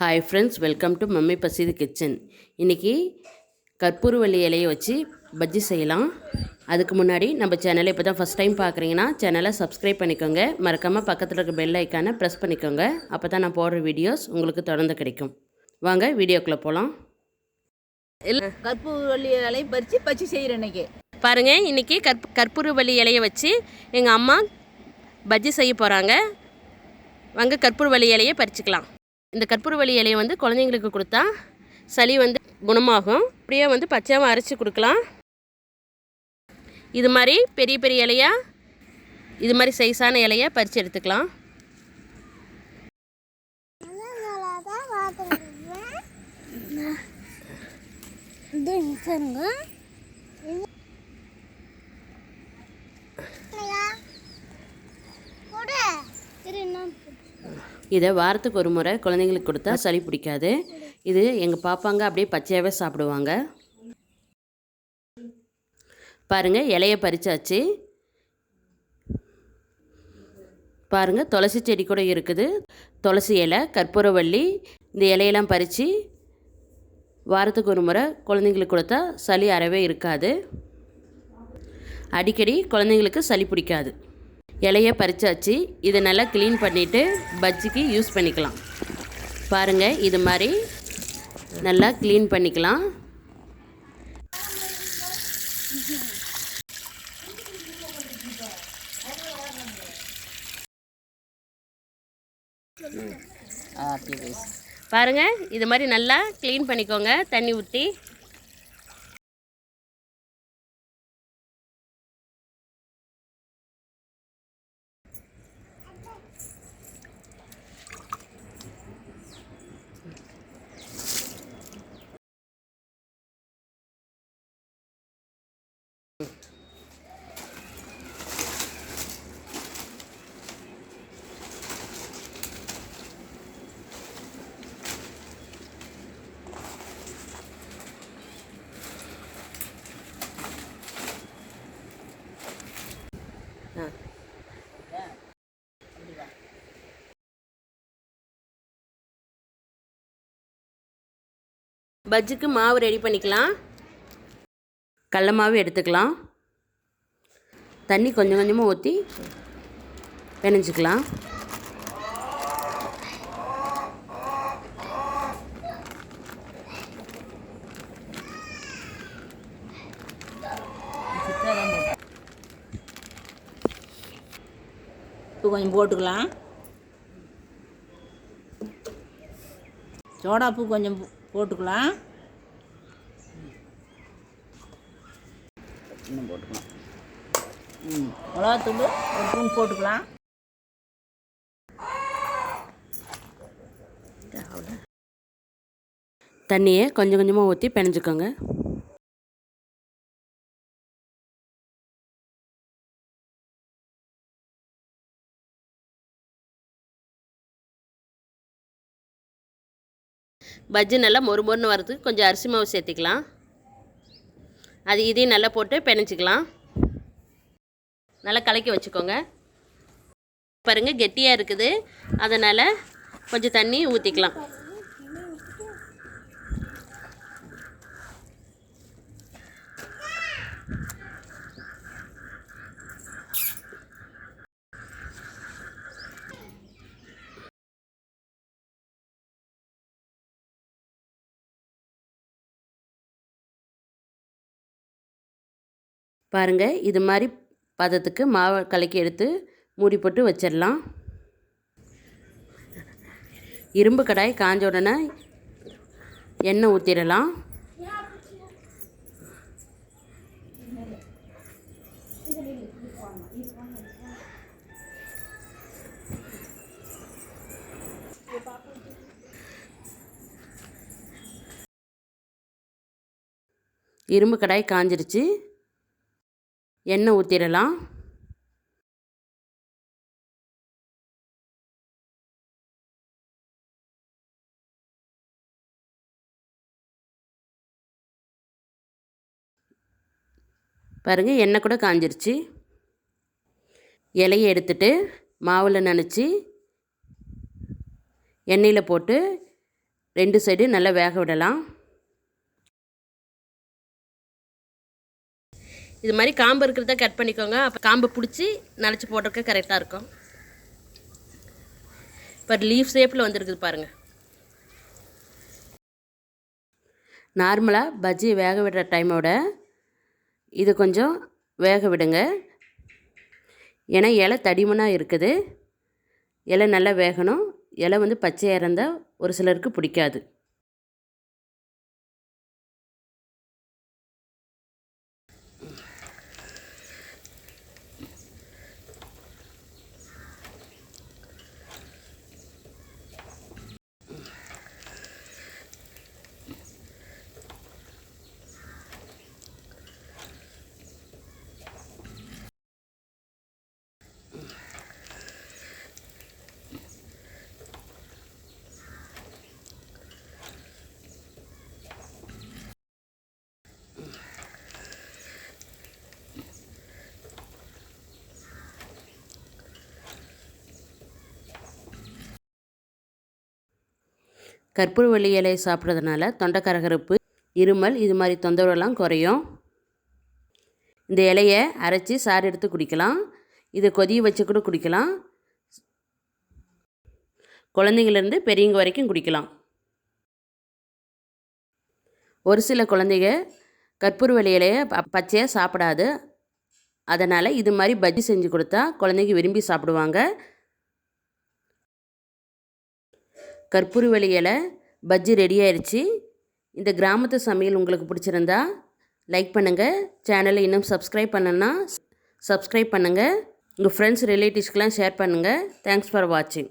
Hi friends, welcome to mummy பசிது kitchen. இன்றைக்கி கற்பூரவள்ளி இலையை வச்சு பஜ்ஜி செய்யலாம். அதுக்கு முன்னாடி நம்ம சேனலை இப்போ தான் ஃபஸ்ட் டைம் பார்க்குறீங்கன்னா சேனலை சப்ஸ்கிரைப் பண்ணிக்கோங்க. மறக்காமல் பக்கத்தில் இருக்க பெல் ஐக்கானை ப்ரெஸ் பண்ணிக்கோங்க. அப்போ தான் நான் போடுற வீடியோஸ் உங்களுக்கு தொடர்ந்து கிடைக்கும். வாங்க வீடியோக்குள்ளே போகலாம். கற்பூரவள்ளி இலையை பறித்து பஜ்ஜி செய்கிறேன் இன்றைக்கி. பாருங்கள், இன்றைக்கி கற்பூரவள்ளி இலையை வச்சு எங்கள் அம்மா பஜ்ஜி செய்ய போகிறாங்க. வாங்க கற்பூரவள்ளி இலையை பறிச்சுக்கலாம். இந்த கற்பூரவள்ளி இலையை வந்து குழந்தைங்களுக்கு கொடுத்தா சளி வந்து குணமாகும். அப்படியே வந்து பச்சையாகவும் அரைச்சி கொடுக்கலாம். இது மாதிரி பெரிய பெரிய இலையாக இது மாதிரி சைஸான இலையை பறித்து எடுத்துக்கலாம். இதை வாரத்துக்கு ஒரு முறை குழந்தைங்களுக்கு கொடுத்தா சளி பிடிக்காது. இது எங்கள் பாப்பாங்க அப்படியே பச்சையாகவே சாப்பிடுவாங்க. பாருங்கள், இலையை பறிச்சாச்சு. பாருங்கள், துளசி செடி கூட இருக்குது. துளசி இலை, கற்பூரவள்ளி, இந்த இலையெல்லாம் பறித்து வாரத்துக்கு ஒரு முறை குழந்தைங்களுக்கு கொடுத்தா சளி அறவே இருக்காது. அடிக்கடி குழந்தைங்களுக்கு சளி பிடிக்காது. இலையை பறிச்சாச்சு. இதை நல்லா க்ளீன் பண்ணிவிட்டு பஜ்ஜிக்கு யூஸ் பண்ணிக்கலாம். பாருங்கள், இது மாதிரி நல்லா க்ளீன் பண்ணிக்கலாம். பாருங்கள், இது மாதிரி நல்லா க்ளீன் பண்ணிக்கோங்க தண்ணி ஊற்றி. பஜ்ஜிக்கு மாவு ரெடி பண்ணிக்கலாம். கடல மாவு எடுத்துக்கலாம். தண்ணி கொஞ்சம் கொஞ்சமாக ஊற்றி பிணைஞ்சிக்கலாம். இப்போ கொஞ்சம் போட்டுக்கலாம். சோடாப்பூ கொஞ்சம் போட்டுக்கலாம். இன்னும் போட்டுக்கலாம். மிளகாத்தூள் ஒரு ஸ்பூன் போட்டுக்கலாம். தண்ணியை கொஞ்சம் கொஞ்சமாக ஊற்றி பிணைஞ்சிக்கோங்க. பஜ்ஜி நல்லா மொறுமொறுன்னு வரதுக்கு கொஞ்சம் அரிசி மாவு சேர்த்திக்கலாம். அது இதையும் நல்லா போட்டு பிணைச்சிக்கலாம். நல்லா கலக்கி வச்சுக்கோங்க. பாருங்கள், கெட்டியாக இருக்குது. அதனால் கொஞ்சம் தண்ணி ஊற்றிக்கலாம். பாருங்கள், இது மாதிரி பதத்துக்கு மாவை கலக்கி எடுத்து மூடி போட்டு வச்சிடலாம். இரும்பு கடாய் காஞ்ச உடனே எண்ணெய் ஊற்றிடலாம். இரும்பு கடாய் காஞ்சிருச்சு. எண்ணெய் ஊற்றிடலாம். பாருங்கள், எண்ணெய் கூட காஞ்சிருச்சு. இலையை எடுத்துட்டு மாவில் நனைச்சி எண்ணெயில் போட்டு 2 சைடு நல்லா வேக விடலாம். இது மாதிரி காம்பு இருக்கிறத கட் பண்ணிக்கோங்க. அப்போ காம்பை பிடிச்சி நனைச்சி போடுறதுக்கு கரெக்டாக இருக்கும். இப்போ லீஃப் ஷேப்பில் வந்துருக்குது பாருங்கள். நார்மலாக பஜ்ஜி வேக விடுற டைமோட இது கொஞ்சம் வேக விடுங்க. ஏன்னா இலை தடிமனாக இருக்குது. இலை நல்லா வேகணும். இலை வந்து பச்சையாக இருந்தால் ஒரு சிலருக்கு பிடிக்காது. கற்பூரவள்ளி இலையை சாப்பிட்றதுனால தொண்டை கரகரப்பு, இருமல் இது மாதிரி தொந்தரவெல்லாம் குறையும். இந்த இலையை அரைச்சி சாறு எடுத்து குடிக்கலாம். இதை கொதிய வச்சு கூட குடிக்கலாம். குழந்தைங்கள்லேருந்து பெரியவங்க வரைக்கும் குடிக்கலாம். ஒரு சில குழந்தைங்க கற்பூரவள்ளி இலையை பச்சையாக சாப்பிடாது. அதனால் இது மாதிரி பஜ்ஜி செஞ்சு கொடுத்தா குழந்தைங்க விரும்பி சாப்பிடுவாங்க. கற்பூரவள்ளி இலை பஜ்ஜி ரெடி ஆயிடுச்சு. இந்த கிராமத்து சமையல் உங்களுக்கு பிடிச்சிருந்தா லைக் பண்ணுங்கள். சேனலை இன்னும் சப்ஸ்கிரைப் பண்ணணுன்னா சப்ஸ்கிரைப் பண்ணுங்கள். உங்கள் ஃப்ரெண்ட்ஸ் ரிலேட்டிவ்ஸ்க்கெலாம் ஷேர் பண்ணுங்கள். தேங்க்ஸ் ஃபார் வாட்சிங்.